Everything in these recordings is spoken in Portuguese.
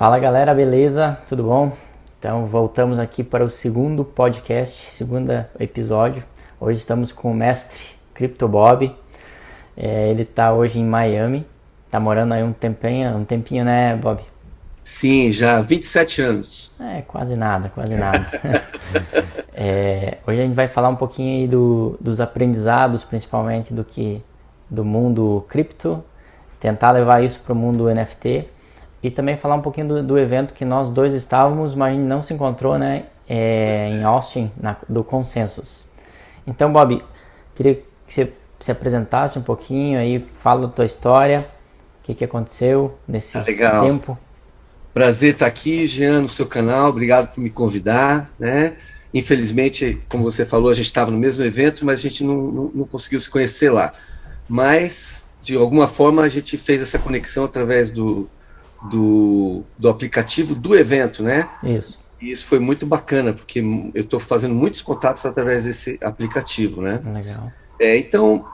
Fala galera, beleza? Tudo bom? Então voltamos aqui para o segundo podcast, segundo episódio. Hoje estamos com o mestre Crypto Bob. Ele está hoje em Miami, tá morando aí um tempinho, né, Bob? Sim, já há 27 anos. Quase nada, quase nada. Hoje a gente vai falar um pouquinho aí dos aprendizados, principalmente do mundo cripto, tentar levar isso para o mundo NFT e também falar um pouquinho do evento que nós dois estávamos, mas a gente não se encontrou, né? Em Austin, do Consensus. Então, Bob, queria que você se apresentasse um pouquinho aí, fala da tua história, o que aconteceu nesse Legal. tempo. Prazer estar aqui, Jean, no seu canal. Obrigado por me convidar, né? Infelizmente, como você falou, a gente estava no mesmo evento, mas a gente não conseguiu se conhecer lá. Mas, de alguma forma, a gente fez essa conexão através do aplicativo do evento, né? Isso. E isso foi muito bacana, porque eu estou fazendo muitos contatos através desse aplicativo, né? Legal. Então,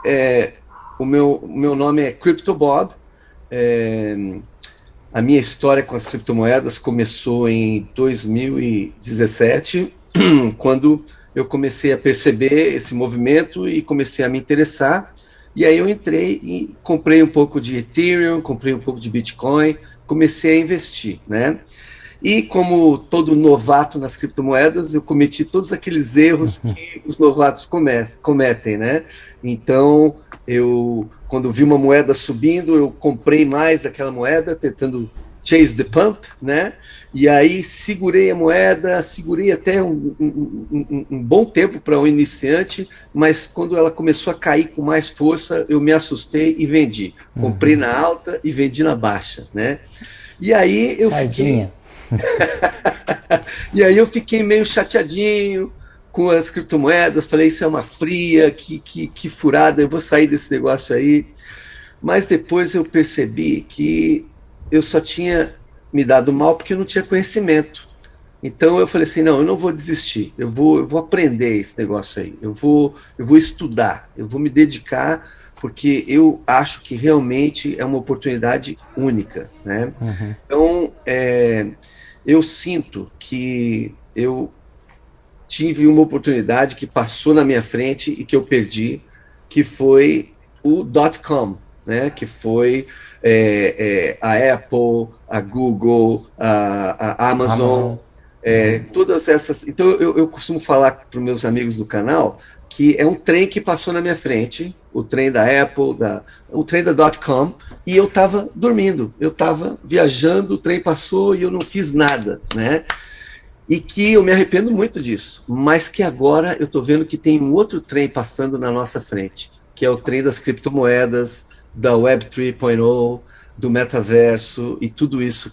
o meu nome é Crypto Bob. É, a minha história com as criptomoedas começou em 2017, quando eu comecei a perceber esse movimento e comecei a me interessar. E aí eu entrei e comprei um pouco de Ethereum, comprei um pouco de Bitcoin, comecei a investir, né? E como todo novato nas criptomoedas, eu cometi todos aqueles erros que os novatos cometem, né? Então, quando vi uma moeda subindo, eu comprei mais aquela moeda, tentando chase the pump, né? E aí segurei a moeda, segurei até um bom tempo para um iniciante, mas quando ela começou a cair com mais força, eu me assustei e vendi. Comprei na alta e vendi na baixa, né? E aí eu fiquei Sardinha. E aí eu fiquei meio chateadinho com as criptomoedas, falei, isso é uma fria, que furada, eu vou sair desse negócio aí. Mas depois eu percebi que eu só tinha me dado mal porque eu não tinha conhecimento. Então eu falei assim, não, eu não vou desistir, eu vou aprender esse negócio aí, eu vou estudar, eu vou me dedicar, porque eu acho que realmente é uma oportunidade única, né? Então, eu sinto que eu tive uma oportunidade que passou na minha frente e que eu perdi, que foi o .com, né? Que foi a Apple, a Google, a Amazon, Amazon. Uhum. todas essas. Então eu costumo falar para os meus amigos do canal que é um trem que passou na minha frente, o trem da Apple, o trem da .com, e eu estava dormindo, eu estava viajando, o trem passou e eu não fiz nada, né? E que eu me arrependo muito disso, mas que agora eu estou vendo que tem um outro trem passando na nossa frente, que é o trem das criptomoedas, da Web 3.0, do metaverso e tudo isso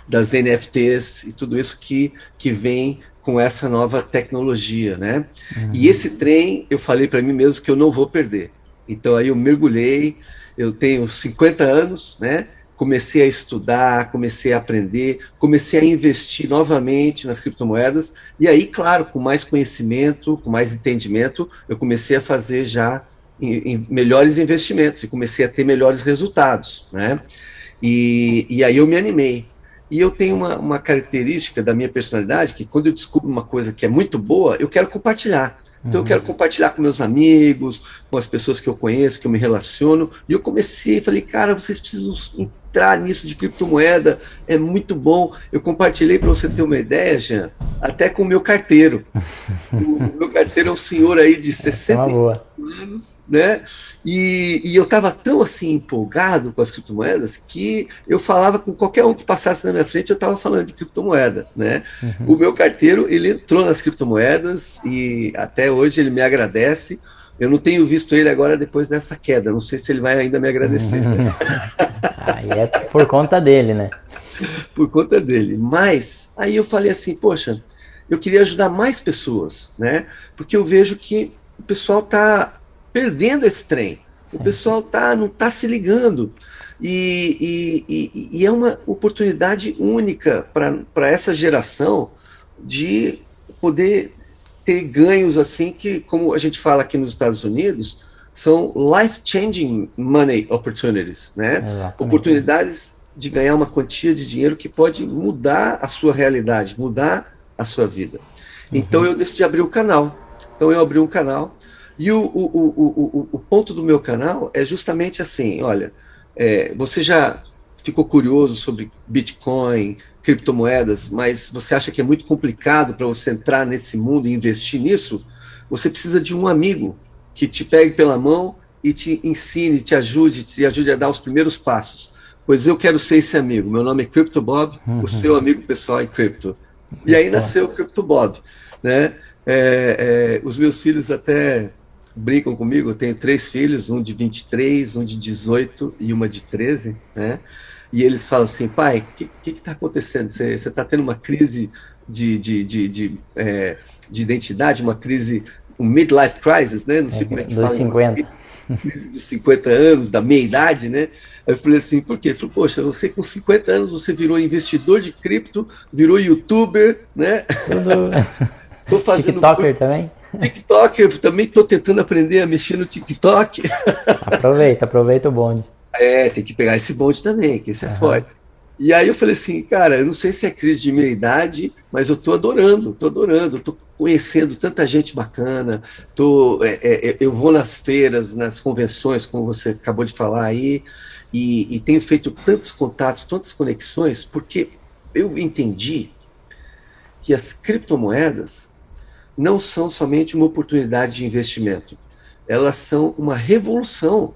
das NFTs e tudo isso que vem com essa nova tecnologia, né? E esse trem eu falei para mim mesmo que eu não vou perder. Então aí eu mergulhei, eu tenho 50 anos, né? Comecei a estudar, comecei a aprender, comecei a investir novamente nas criptomoedas, e aí, claro, com mais conhecimento, com mais entendimento, eu comecei a fazer já em melhores investimentos e comecei a ter melhores resultados, né? E aí eu me animei. E eu tenho uma característica da minha personalidade que quando eu descubro uma coisa que é muito boa, eu quero compartilhar. Então eu quero compartilhar com meus amigos, com as pessoas que eu conheço, que eu me relaciono. E eu comecei, falei, cara, vocês precisam entrar nisso de criptomoeda, é muito bom. Eu compartilhei, para você ter uma ideia, Jean, até com o meu carteiro. O meu carteiro é um senhor aí de Essa é uma 65 boa. anos, né? E eu estava tão assim empolgado com as criptomoedas que eu falava com qualquer um que passasse na minha frente, eu estava falando de criptomoeda, né? O meu carteiro, ele entrou nas criptomoedas e até hoje ele me agradece. Eu não tenho visto ele agora depois dessa queda, não sei se ele vai ainda me agradecer, né? Aí é por conta dele, né? Por conta dele. Mas aí eu falei assim, poxa, eu queria ajudar mais pessoas, né? Porque eu vejo que o pessoal está perdendo esse trem. O Sim. pessoal não está se ligando. E é uma oportunidade única para essa geração de poder ter ganhos assim que, como a gente fala aqui nos Estados Unidos, são life-changing money opportunities, né? Exatamente. Oportunidades de ganhar uma quantia de dinheiro que pode mudar a sua realidade, mudar a sua vida. Então eu decidi abrir o canal. Então eu abri um canal e o ponto do meu canal é justamente assim, olha, você já ficou curioso sobre Bitcoin, criptomoedas, mas você acha que é muito complicado para você entrar nesse mundo e investir nisso? Você precisa de um amigo que te pegue pela mão e te ensine, te ajude a dar os primeiros passos. Pois eu quero ser esse amigo. Meu nome é Crypto Bob, o seu amigo pessoal em cripto. E aí nasceu o Crypto Bob, né? Os meus filhos até brincam comigo. Eu tenho 3 filhos, um de 23, um de 18 e uma de 13, né? E eles falam assim, pai, o que está acontecendo? Você está tendo uma crise de identidade, uma crise, um midlife crisis, né? Não sei como é que Dos fala. 50. Crise dos 50 anos, da meia idade, né? Aí eu falei assim, por quê? Ele falou, poxa, você com 50 anos, você virou investidor de cripto, virou youtuber, né? Tudo. Tô fazendo TikToker também? TikTok, eu também estou tentando aprender a mexer no TikTok. Aproveita o bonde. Tem que pegar esse bonde também, que esse é forte. E aí eu falei assim, cara, eu não sei se é crise de meia-idade, mas eu tô adorando, tô conhecendo tanta gente bacana, eu vou nas feiras, nas convenções, como você acabou de falar aí, e tenho feito tantos contatos, tantas conexões, porque eu entendi que as criptomoedas não são somente uma oportunidade de investimento, elas são uma revolução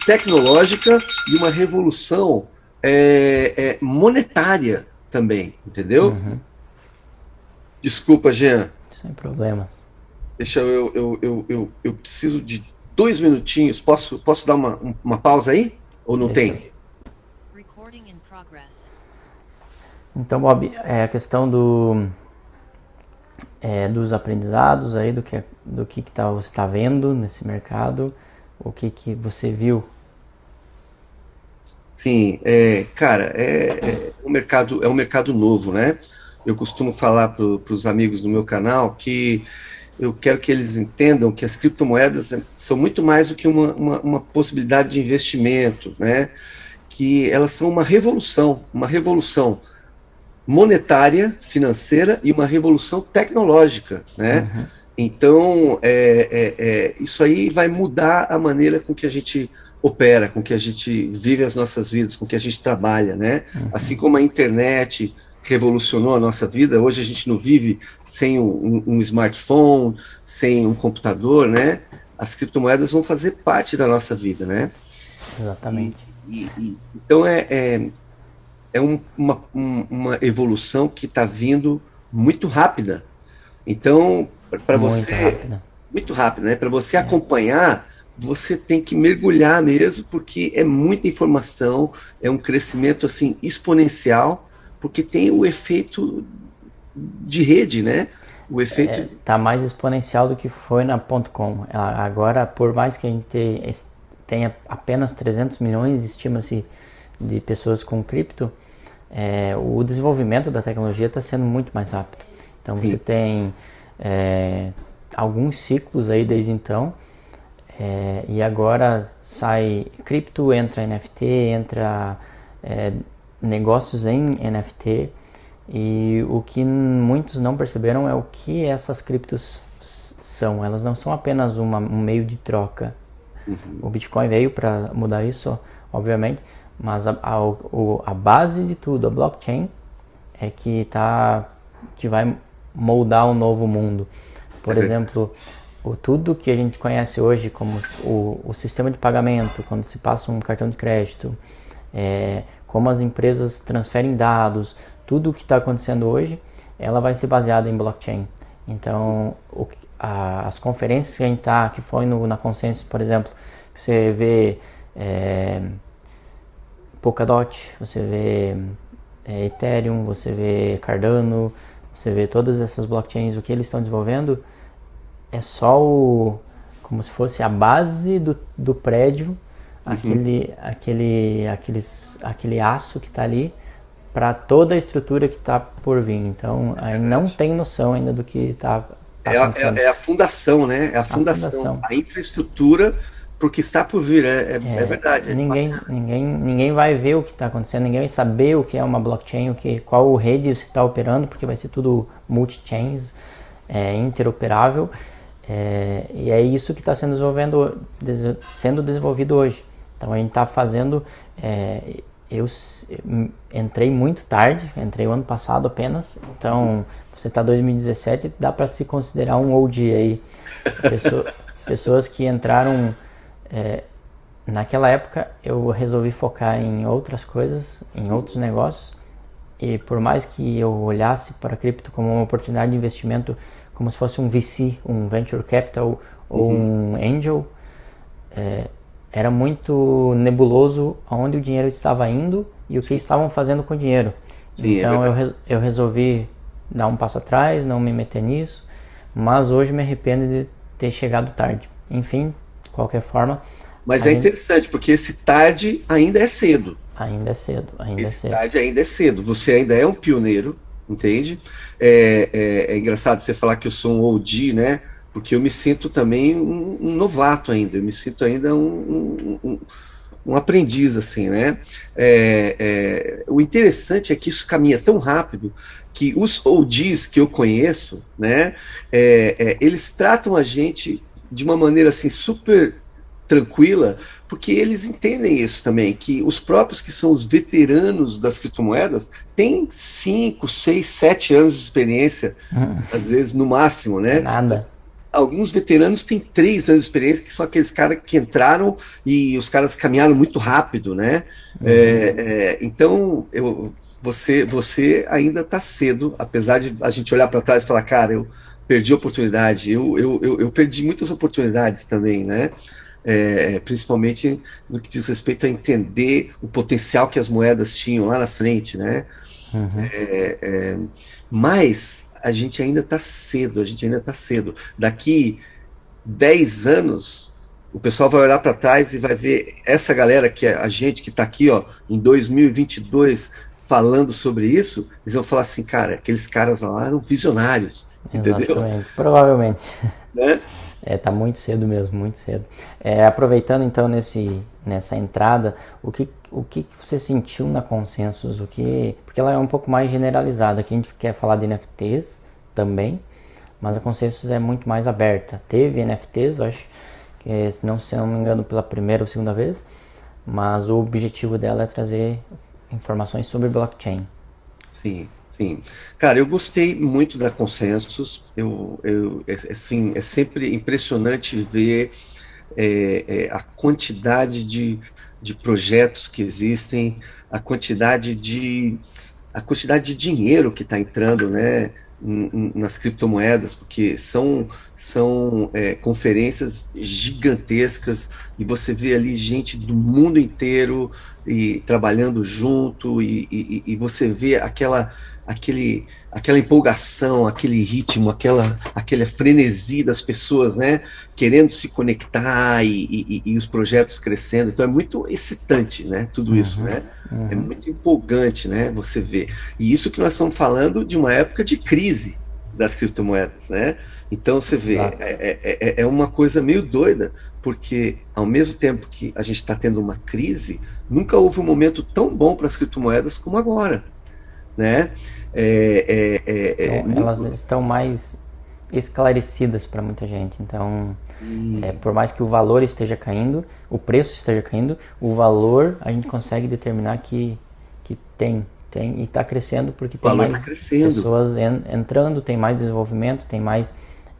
tecnológica e uma revolução monetária também, entendeu? Desculpa, Jean. Sem problemas. Deixa eu preciso de 2 minutinhos. Posso dar uma pausa aí? Ou não tem? Então, Bob, a questão dos aprendizados aí, do que você está vendo nesse mercado, o que você viu? Sim, cara, é um mercado novo, né? Eu costumo falar para os amigos do meu canal que eu quero que eles entendam que as criptomoedas são muito mais do que uma possibilidade de investimento, né? Que elas são uma revolução monetária, financeira e uma revolução tecnológica, né? Então, isso aí vai mudar a maneira com que a gente opera, com que a gente vive as nossas vidas, com que a gente trabalha, né? Assim como a internet revolucionou a nossa vida, hoje a gente não vive sem um smartphone, sem um computador, né? As criptomoedas vão fazer parte da nossa vida, né? Exatamente. Então uma evolução que está vindo muito rápida. Então, para você... rápida. Muito rápida, né? Para você acompanhar, você tem que mergulhar mesmo, porque é muita informação, é um crescimento assim exponencial, porque tem o efeito de rede, né? O efeito... Tá mais exponencial do que foi na .com. Agora, por mais que a gente tenha apenas 300 milhões, estima-se, de pessoas com cripto, o desenvolvimento da tecnologia está sendo muito mais rápido. Então, Sim. Você tem alguns ciclos aí desde então, e agora sai cripto, entra NFT, entra negócios em NFT, e o que muitos não perceberam é o que essas criptos são. Elas não são apenas um meio de troca. O Bitcoin veio para mudar isso, obviamente, mas a base de tudo, a blockchain, é que vai moldar um novo mundo. Por exemplo, tudo que a gente conhece hoje como o sistema de pagamento, quando se passa um cartão de crédito, como as empresas transferem dados, tudo o que está acontecendo hoje, ela vai ser baseada em blockchain. Então, as conferências que a gente que foi na Consensus, por exemplo, você vê Polkadot, você vê Ethereum, você vê Cardano, você vê todas essas blockchains, o que eles estão desenvolvendo é só como se fosse a base do prédio, aquele aço que está ali para toda a estrutura que está por vir. Então, aí não tem noção ainda do que está acontecendo. É a fundação, né? É a fundação. A infraestrutura para o que está por vir, é verdade. Ninguém vai ver o que está acontecendo, ninguém vai saber o que é uma blockchain, qual rede se está operando, porque vai ser tudo multi-chains, interoperável, e é isso que está sendo desenvolvido hoje. Então a gente está fazendo, eu entrei muito tarde, entrei o ano passado apenas, então você está em 2017, dá para se considerar um OG aí, pessoas que entraram. Naquela época eu resolvi focar em outras coisas, em outros negócios, e por mais que eu olhasse para a cripto como uma oportunidade de investimento, como se fosse um VC, um Venture Capital ou um Angel, era muito nebuloso aonde o dinheiro estava indo e o que estavam fazendo com o dinheiro. Sim, então eu resolvi dar um passo atrás, não me meter nisso, mas hoje me arrependo de ter chegado tarde. Enfim, de qualquer forma... Mas interessante, porque esse tarde ainda é cedo. Ainda é cedo, esse tarde ainda é cedo. Você ainda é um pioneiro, entende? É engraçado você falar que eu sou um OG, né? Porque eu me sinto também um novato ainda. Eu me sinto ainda um aprendiz, assim, né? O interessante é que isso caminha tão rápido que os OGs que eu conheço, né? Eles tratam a gente de uma maneira, assim, super tranquila, porque eles entendem isso também, que os próprios que são os veteranos das criptomoedas têm 5, 6, 7 anos de experiência, às vezes no máximo, né? Nada. Alguns veteranos têm 3 anos de experiência, que são aqueles caras que entraram e os caras caminharam muito rápido, né? Então, você ainda está cedo, apesar de a gente olhar para trás e falar, cara, eu perdi a oportunidade, eu perdi muitas oportunidades também, né? Principalmente no que diz respeito a entender o potencial que as moedas tinham lá na frente, né? Mas a gente ainda está cedo, Daqui 10 anos, o pessoal vai olhar para trás e vai ver essa galera que é a gente que está aqui, ó, em 2022 falando sobre isso, eles vão falar assim, cara, aqueles caras lá eram visionários, entendeu? Exatamente, provavelmente. Né? Tá muito cedo mesmo, muito cedo. Aproveitando então nessa entrada, o que você sentiu na Consensus? Porque ela é um pouco mais generalizada, aqui a gente quer falar de NFTs também, mas a Consensus é muito mais aberta. Teve NFTs, eu acho que, se não me engano, pela primeira ou segunda vez, mas o objetivo dela é trazer informações sobre blockchain. Sim. Sim, cara, eu gostei muito da Consensus. Assim, é sempre impressionante ver a quantidade de projetos que existem, a quantidade de dinheiro que está entrando, né, nas criptomoedas, porque são conferências gigantescas e você vê ali gente do mundo inteiro e trabalhando junto e você vê aquela empolgação, aquele ritmo, aquela frenesi das pessoas, né, querendo se conectar e os projetos crescendo. Então é muito excitante, né, tudo isso, né? É muito empolgante, né, você vê. E isso que nós estamos falando de uma época de crise das criptomoedas, né? Então você vê, é uma coisa meio doida, porque ao mesmo tempo que a gente está tendo uma crise, nunca houve um momento tão bom para as criptomoedas como agora, né? Elas estão mais esclarecidas para muita gente. Então, por mais que o valor esteja caindo, o preço esteja caindo, o valor a gente consegue determinar que tem e está crescendo porque tem mais pessoas entrando, tem mais desenvolvimento, tem mais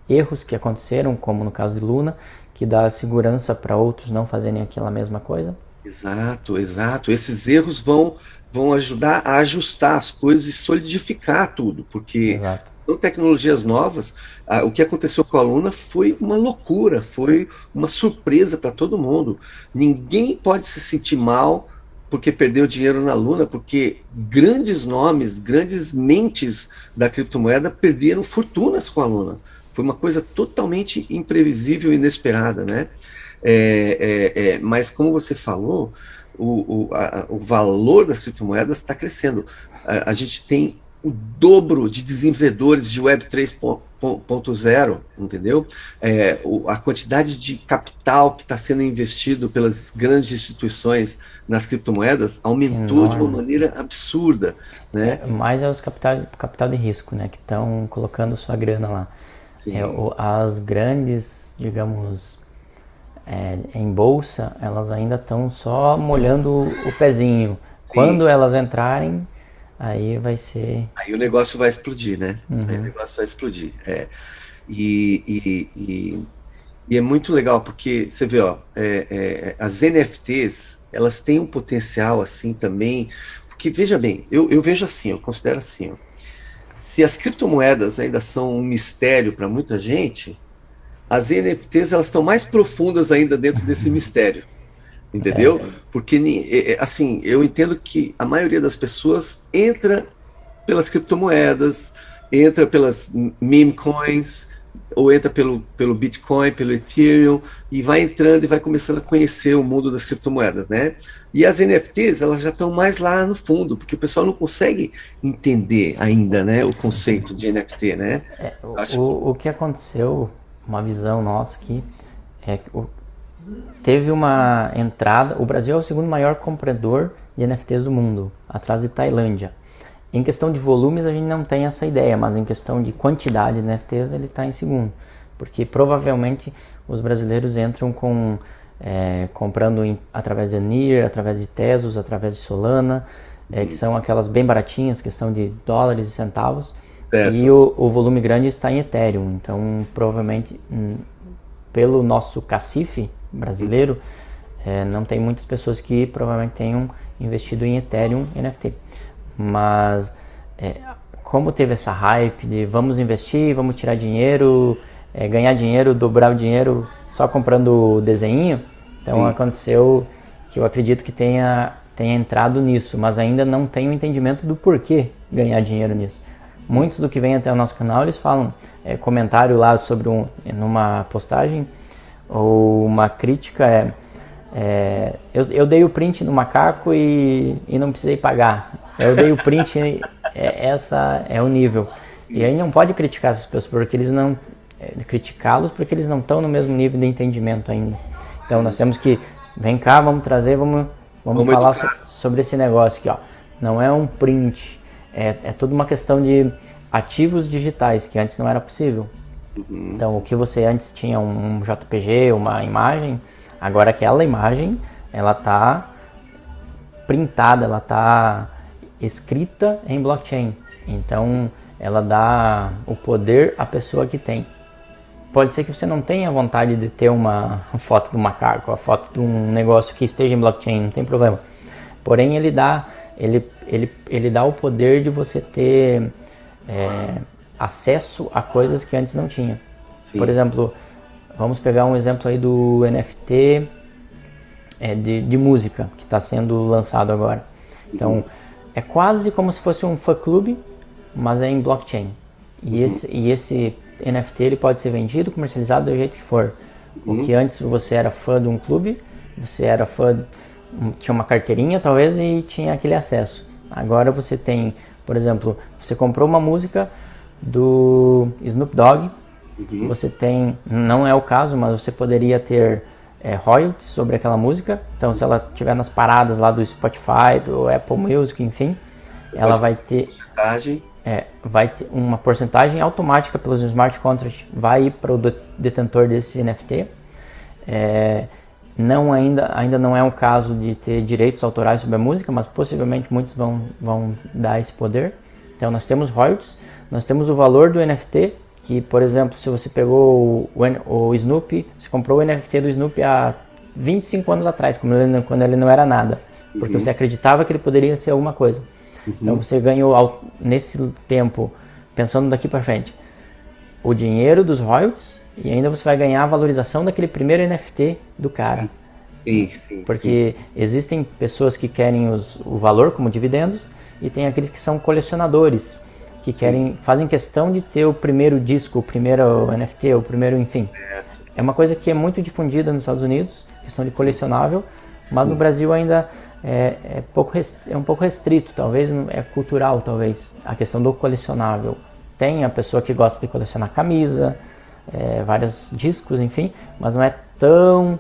erros que aconteceram, como no caso de Luna, que dá segurança para outros não fazerem aquela mesma coisa. Exato. Esses erros vão ajudar a ajustar as coisas e solidificar tudo, porque são tecnologias novas. O que aconteceu com a Luna foi uma loucura, foi uma surpresa para todo mundo. Ninguém pode se sentir mal porque perdeu dinheiro na Luna, porque grandes nomes, grandes mentes da criptomoeda perderam fortunas com a Luna. Foi uma coisa totalmente imprevisível e inesperada, né? Mas como você falou, o valor das criptomoedas está crescendo. A gente tem o dobro de desenvolvedores de Web 3.0 4.0, entendeu? A quantidade de capital que está sendo investido pelas grandes instituições nas criptomoedas aumentou de uma maneira absurda, né? Mas é os capital de risco, né, que estão colocando sua grana lá. As grandes, digamos, em bolsa, elas ainda estão só molhando o pezinho. Sim. Quando elas entrarem, aí vai ser... Aí o negócio vai explodir, né? Aí o negócio vai explodir. E é muito legal, porque você vê, ó, as NFTs, elas têm um potencial assim também, porque veja bem, eu vejo assim, eu considero assim, ó, se as criptomoedas ainda são um mistério para muita gente, as NFTs elas estão mais profundas ainda dentro desse mistério, entendeu? Porque assim, eu entendo que a maioria das pessoas entra pelas criptomoedas, entra pelas meme coins, ou entra pelo Bitcoin, pelo Ethereum, e vai entrando e vai começando a conhecer o mundo das criptomoedas, né? E as NFTs, elas já estão mais lá no fundo, porque o pessoal não consegue entender ainda, né, o conceito de NFT, né? O que aconteceu, uma visão nossa aqui, é que teve uma entrada, o Brasil é o segundo maior comprador de NFTs do mundo, atrás de Tailândia. Em questão de volumes a gente não tem essa ideia, mas em questão de quantidade de NFTs ele está em segundo, porque provavelmente os brasileiros entram comprando através de Near, através de Tezos, através de Solana, que são aquelas bem baratinhas, questão de dólares e centavos, certo. E o volume grande está em Ethereum, então provavelmente pelo nosso cacife brasileiro não tem muitas pessoas que provavelmente tenham investido em Ethereum NFT. Mas como teve essa hype de vamos investir, vamos tirar dinheiro, ganhar dinheiro, dobrar o dinheiro só comprando o desenho, então aconteceu que eu acredito que tenha entrado nisso, mas ainda não tenho entendimento do porquê ganhar dinheiro nisso. Muitos do que vem até o nosso canal, eles falam comentário lá sobre numa postagem ou uma crítica eu dei o print no macaco e não precisei pagar. Eu dei o print, essa é o nível. E aí não pode criticar essas pessoas, porque eles não... criticá-los porque eles não estão no mesmo nível de entendimento ainda. Então nós temos que... Vem cá, vamos trazer, vamos falar sobre esse negócio aqui, ó. Não é um print, é tudo uma questão de ativos digitais, que antes não era possível. Então o que você antes tinha um JPG, uma imagem, agora aquela imagem, ela está printada, ela está escrita em blockchain, então ela dá o poder à pessoa que tem. Pode ser que você não tenha vontade de ter uma foto do macaco, a foto de um negócio que esteja em blockchain, não tem problema. Porém ele dá o poder de você ter acesso a coisas que antes não tinha. Sim. Por exemplo, vamos pegar um exemplo aí do NFT de música que está sendo lançado agora. Então é quase como se fosse um fã-clube, mas é em blockchain. E esse NFT ele pode ser vendido, comercializado do jeito que for. O que antes você era fã de um clube, você era fã, tinha uma carteirinha talvez e tinha aquele acesso. Agora você tem, por exemplo, você comprou uma música do Snoop Dogg, você tem, não é o caso, mas você poderia ter royalties sobre aquela música. Então se ela estiver nas paradas lá do Spotify, do Apple Music, enfim, ela vai ter uma porcentagem automática pelos smart contracts, vai ir para o detentor desse NFT. Ainda não é um caso de ter direitos autorais sobre a música, mas possivelmente muitos vão dar esse poder. Então nós temos royalties, nós temos o valor do NFT, que por exemplo, se você pegou o Snoopy, você comprou o NFT do Snoopy há 25 anos atrás, quando ele não era nada, porque você acreditava que ele poderia ser alguma coisa. Então você ganhou nesse tempo, pensando daqui para frente, o dinheiro dos royalties e ainda você vai ganhar a valorização daquele primeiro NFT do cara. Sim. Porque existem pessoas que querem o valor como dividendos e tem aqueles que são colecionadores, que fazem questão de ter o primeiro disco, o primeiro NFT, o primeiro, enfim. É uma coisa que é muito difundida nos Estados Unidos, questão de colecionável, mas no Brasil ainda é um pouco restrito, talvez é cultural, talvez, a questão do colecionável. Tem a pessoa que gosta de colecionar camisa, vários discos, enfim, mas não é tão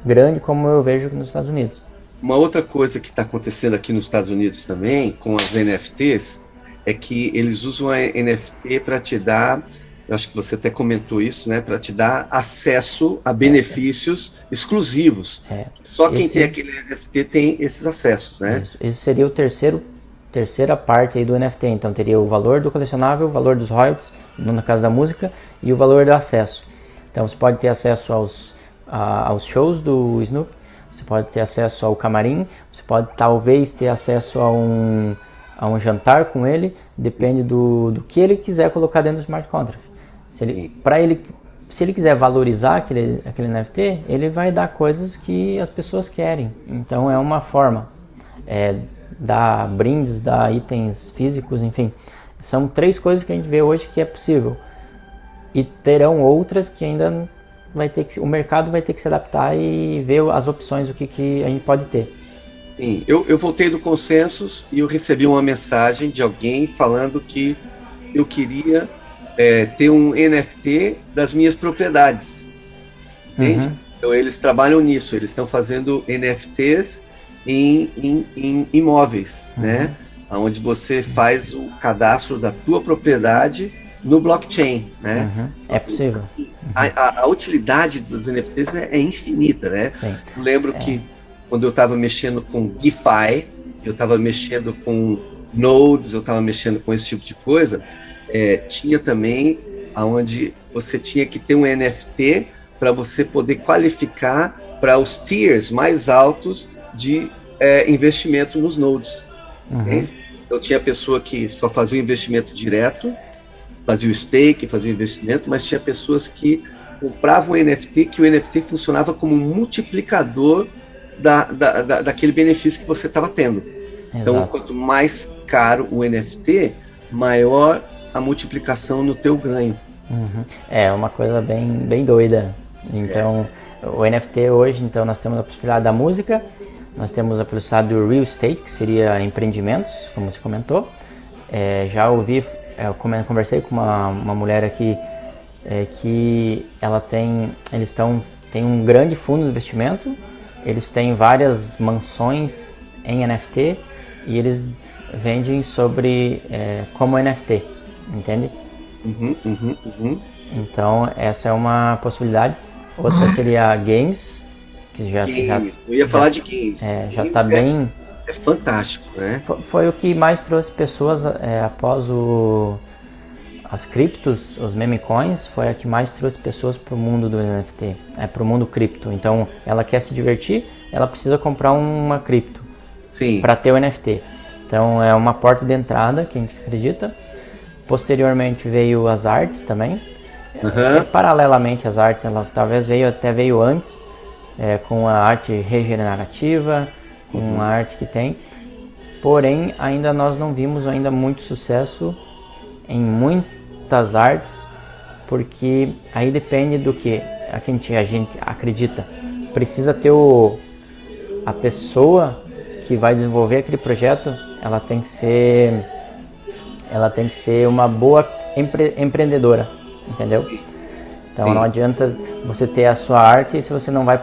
grande como eu vejo nos Estados Unidos. Uma outra coisa que está acontecendo aqui nos Estados Unidos também, com as NFTs, é que eles usam a NFT para te dar, eu acho que você até comentou isso, né, para te dar acesso a benefícios exclusivos. Só quem tem aquele NFT tem esses acessos, né? Isso. Esse seria o terceira parte aí do NFT. Então teria o valor do colecionável, o valor dos royalties, no caso da música, e o valor do acesso. Então você pode ter acesso aos shows do Snoop, você pode ter acesso ao camarim, você pode talvez ter acesso a um jantar com ele, depende do que ele quiser colocar dentro do smart contract. Se ele quiser valorizar aquele NFT, ele vai dar coisas que as pessoas querem. Então é uma forma, dar brindes, dar itens físicos, enfim. São 3 coisas que a gente vê hoje que é possível. E terão outras que ainda o mercado vai ter que se adaptar e ver as opções, o que a gente pode ter. Sim, eu voltei do Consensus e eu recebi uma mensagem de alguém falando que eu queria ter um NFT das minhas propriedades. Entende? Uhum. Então eles trabalham nisso, eles estão fazendo NFTs em imóveis, né? Onde você faz o cadastro da tua propriedade no blockchain, né? É possível. A utilidade dos NFTs é infinita, né? Sim. Eu lembro que quando eu estava mexendo com GIFI, eu estava mexendo com nodes, eu estava mexendo com esse tipo de coisa, tinha também onde você tinha que ter um NFT para você poder qualificar para os tiers mais altos de investimento nos nodes. Okay? Então tinha pessoa que só fazia o investimento direto, fazia o stake, fazia o investimento, mas tinha pessoas que compravam o NFT, que o NFT funcionava como um multiplicador daquele benefício que você estava tendo. Exato. Então, quanto mais caro o NFT, maior a multiplicação no teu ganho. É uma coisa bem doida. Então, o NFT hoje, então, nós temos a possibilidade da música, nós temos a possibilidade do real estate, que seria empreendimentos, como você comentou. Já ouvi, conversei com uma mulher aqui que eles têm um grande fundo de investimento, eles têm várias mansões em NFT e eles vendem como NFT, entende? Então essa é uma possibilidade. Outra seria games, que já eu ia falar de games. Já está bem. É fantástico, né? Foi o que mais trouxe pessoas após as criptos, os meme coins, foi a que mais trouxe pessoas para o mundo do NFT, para o mundo cripto. Então, ela quer se divertir, ela precisa comprar uma cripto para ter o NFT. Então, é uma porta de entrada, que a gente acredita. Posteriormente veio as artes também. Paralelamente às artes, ela talvez veio antes, com a arte regenerativa, com a arte que tem. Porém, ainda nós não vimos ainda muito sucesso em muitas artes, porque aí depende do que a gente acredita. Precisa ter a pessoa que vai desenvolver aquele projeto, ela tem que ser uma boa empreendedora, entendeu? Então não adianta você ter a sua arte se você não vai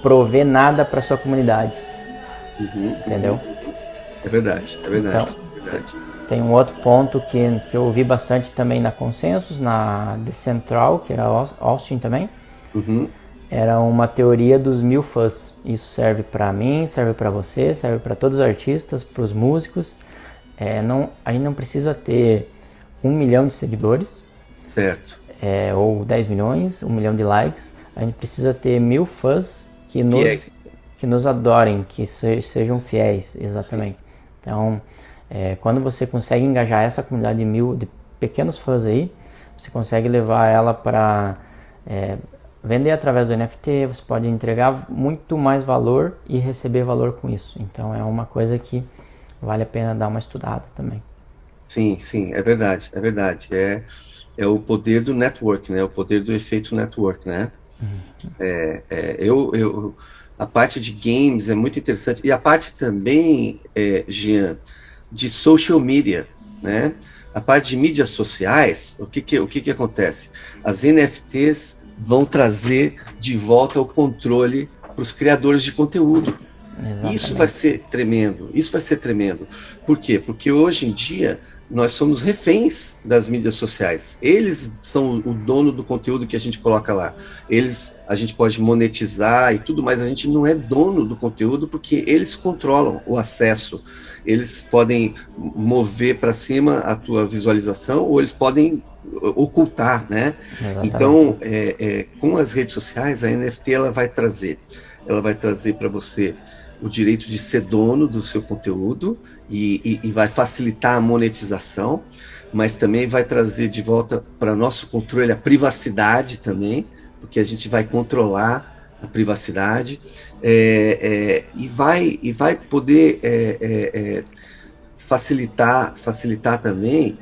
prover nada para sua comunidade, entendeu? É verdade. Então, tem um outro ponto que eu ouvi bastante também na Consensus, na Decentral, que era Austin também. Era uma teoria dos 1000 fãs. Isso serve para mim, serve para você, serve para todos os artistas, para os músicos. A gente não precisa ter 1 milhão de seguidores, certo? Ou 10 milhões, 1 milhão de likes. A gente precisa ter 1000 fãs que nos adorem, que sejam fiéis, exatamente. Sim. Então, quando você consegue engajar essa comunidade de pequenos fãs aí, você consegue levar ela para vender através do NFT, você pode entregar muito mais valor e receber valor com isso. Então, é uma coisa que vale a pena dar uma estudada também. Sim, é verdade. É o poder do network, né? O poder do efeito network, né? A parte de games é muito interessante. E a parte também, Jean, de social media, né? a parte de mídias sociais, o que acontece? As NFTs vão trazer de volta o controle para os criadores de conteúdo. Exatamente. Isso vai ser tremendo, isso vai ser tremendo. Por quê? Porque hoje em dia nós somos reféns das mídias sociais. Eles são o dono do conteúdo que a gente coloca lá. A gente pode monetizar e tudo, mas a gente não é dono do conteúdo porque eles controlam o acesso. Eles podem mover para cima a tua visualização ou eles podem ocultar, né? Exatamente. Então, com as redes sociais, a NFT ela vai trazer para você o direito de ser dono do seu conteúdo e vai facilitar a monetização, mas também vai trazer de volta para nosso controle a privacidade também, porque a gente vai controlar a privacidade e vai poder facilitar também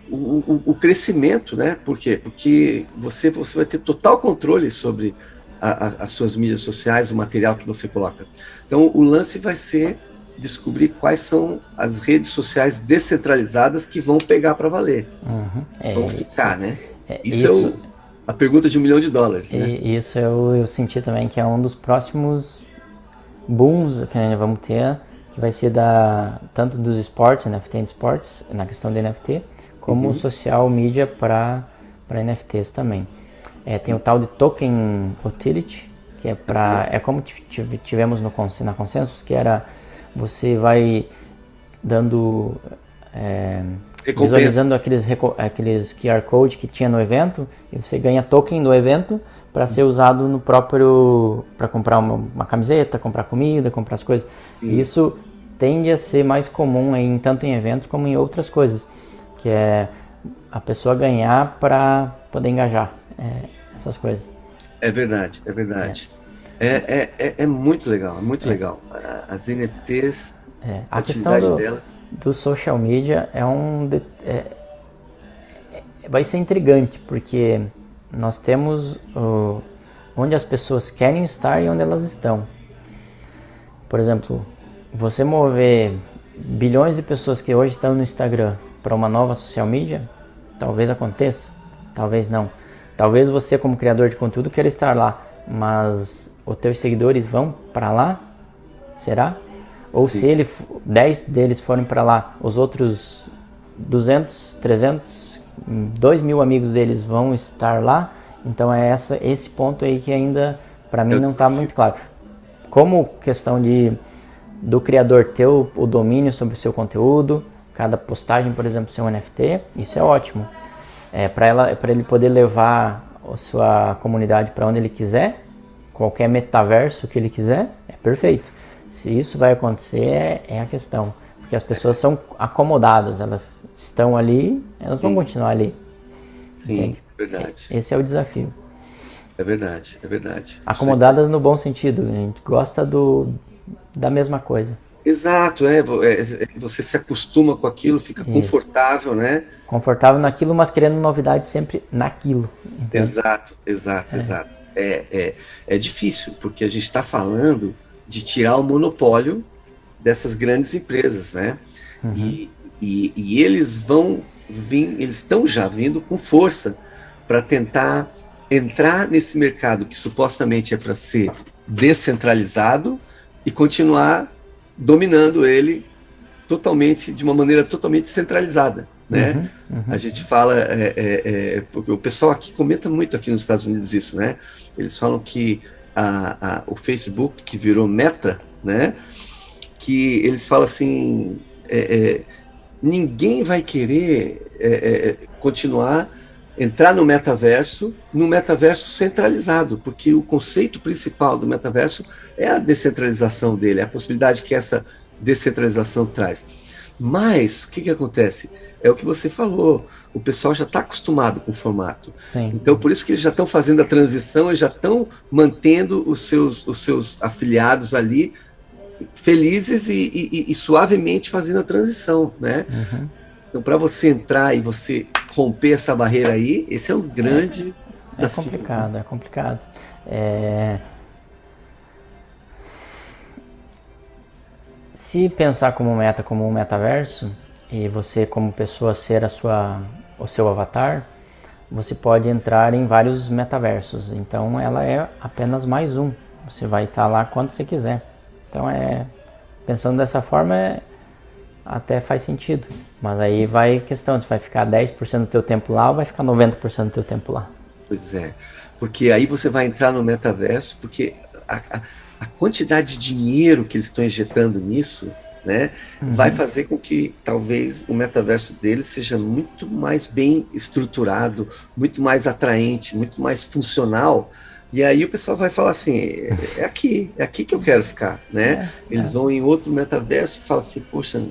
o crescimento, né? Por quê? Porque você vai ter total controle sobre as suas mídias sociais, o material que você coloca. Então, o lance vai ser descobrir quais são as redes sociais descentralizadas que vão pegar para valer. Vão ficar, né? Isso é a pergunta de $1 milhão, né? E isso eu senti também que é um dos próximos booms que nós vamos ter, que vai ser tanto dos esportes, NFT em esportes, na questão de NFT, como social media para NFTs também. Tem o tal de Token Utility, que é como tivemos na Consensus, que era você vai dando visualizando aqueles QR Code que tinha no evento, e você ganha token do evento para ser usado no próprio, para comprar uma camiseta, comprar comida, comprar as coisas. E isso tende a ser mais comum tanto em eventos como em outras coisas, que é a pessoa ganhar para poder engajar essas coisas. É verdade. É muito legal, legal. As NFTs, a questão do social media vai ser intrigante, porque nós temos onde as pessoas querem estar e onde elas estão. Por exemplo, você mover bilhões de pessoas que hoje estão no Instagram para uma nova social media, talvez aconteça, talvez não. Talvez você, como criador de conteúdo, queira estar lá, mas os teus seguidores vão para lá? Será? Ou se 10 deles forem para lá, os outros 200, 300, 2 mil amigos deles vão estar lá? Então é esse ponto aí que ainda, para mim, não está muito claro. Como questão do criador ter o domínio sobre o seu conteúdo, cada postagem, por exemplo, ser um NFT, isso é ótimo. Para ele poder levar a sua comunidade para onde ele quiser, qualquer metaverso que ele quiser, é perfeito. Se isso vai acontecer, é a questão. Porque as pessoas são acomodadas, elas estão ali, elas vão continuar ali. Sim, entende? Verdade. Esse é o desafio. É verdade. Acomodadas no bom sentido, a gente gosta da mesma coisa. Exato, você se acostuma com aquilo, fica confortável, né? Confortável naquilo, mas querendo novidade sempre naquilo. Entende? Exato. É difícil, porque a gente está falando de tirar o monopólio dessas grandes empresas, né? E eles vão vir, eles estão já vindo com força para tentar entrar nesse mercado que supostamente é para ser descentralizado e continuar dominando ele totalmente, de uma maneira totalmente centralizada, né? A gente fala, porque o pessoal aqui comenta muito aqui nos Estados Unidos isso, né? Eles falam que o Facebook, que virou Meta, né? Que eles falam assim, ninguém vai querer entrar no metaverso centralizado, porque o conceito principal do metaverso é a descentralização dele, a possibilidade que essa descentralização traz. Mas o que acontece? É o que você falou, o pessoal já está acostumado com o formato. Sim. Então, por isso que eles já estão fazendo a transição e já estão mantendo os seus afiliados ali felizes e suavemente fazendo a transição, né? Então, para você entrar e você romper essa barreira aí, esse é um grande desafio. É complicado. Se pensar como meta, como um metaverso, e você como pessoa ser o seu avatar, você pode entrar em vários metaversos. Então ela é apenas mais um. Você vai estar lá quando você quiser. Então pensando dessa forma, até faz sentido. Mas aí vai questão, você vai ficar 10% do teu tempo lá ou vai ficar 90% do teu tempo lá. Pois é, porque aí você vai entrar no metaverso, porque a quantidade de dinheiro que eles estão injetando nisso, né, vai fazer com que talvez o metaverso deles seja muito mais bem estruturado, muito mais atraente, muito mais funcional. E aí o pessoal vai falar assim, é aqui que eu quero ficar, né? Eles vão em outro metaverso e falam assim, poxa...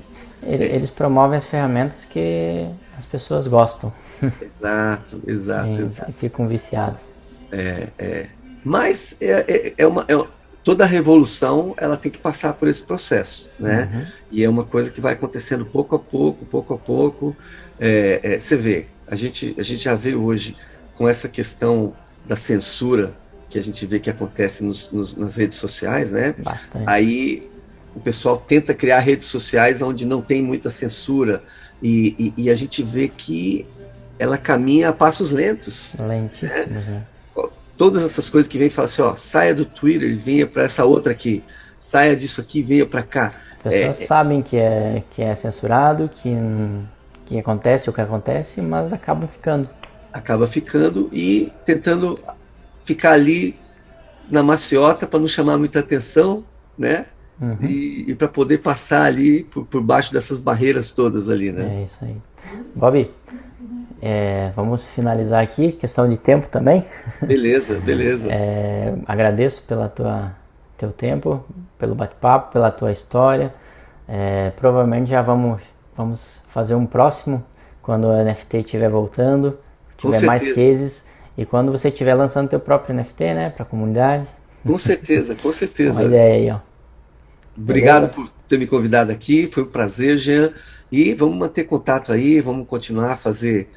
Eles promovem as ferramentas que as pessoas gostam. Exato, exato, exato. E ficam viciadas. Mas toda revolução ela tem que passar por esse processo, né? E é uma coisa que vai acontecendo pouco a pouco, pouco a pouco. Você vê, a gente já vê hoje com essa questão da censura que a gente vê que acontece nas redes sociais, né? Bastante. Aí o pessoal tenta criar redes sociais onde não tem muita censura e a gente vê que ela caminha a passos lentos. Lentíssimos, né? Todas essas coisas que vem e falam assim, ó, saia do Twitter e venha para essa outra aqui, saia disso aqui e venha para cá. As pessoas sabem que é censurado, que acontece o que acontece, mas acabam ficando. Acaba ficando e tentando ficar ali na maciota para não chamar muita atenção, né? E para poder passar ali por baixo dessas barreiras todas ali, né? É isso aí. Bob, vamos finalizar aqui, questão de tempo também. Beleza, beleza. Agradeço pelo teu tempo, pelo bate-papo, pela tua história. Provavelmente já vamos fazer um próximo quando o NFT estiver voltando, tiver mais cases e quando você estiver lançando teu próprio NFT, né, para a comunidade. Com certeza, com certeza. Uma ideia aí, ó. Obrigado por ter me convidado aqui, foi um prazer, Jean. E vamos manter contato aí, vamos continuar a fazer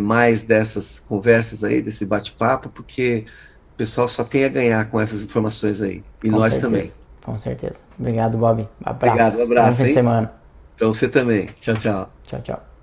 mais dessas conversas aí, desse bate-papo, porque o pessoal só tem a ganhar com essas informações aí. E Com nós certeza, também. Com certeza. Obrigado, Bob. Abraço. Obrigado, um abraço. Bom fim de semana. Para você também. Tchau, tchau. Tchau, tchau.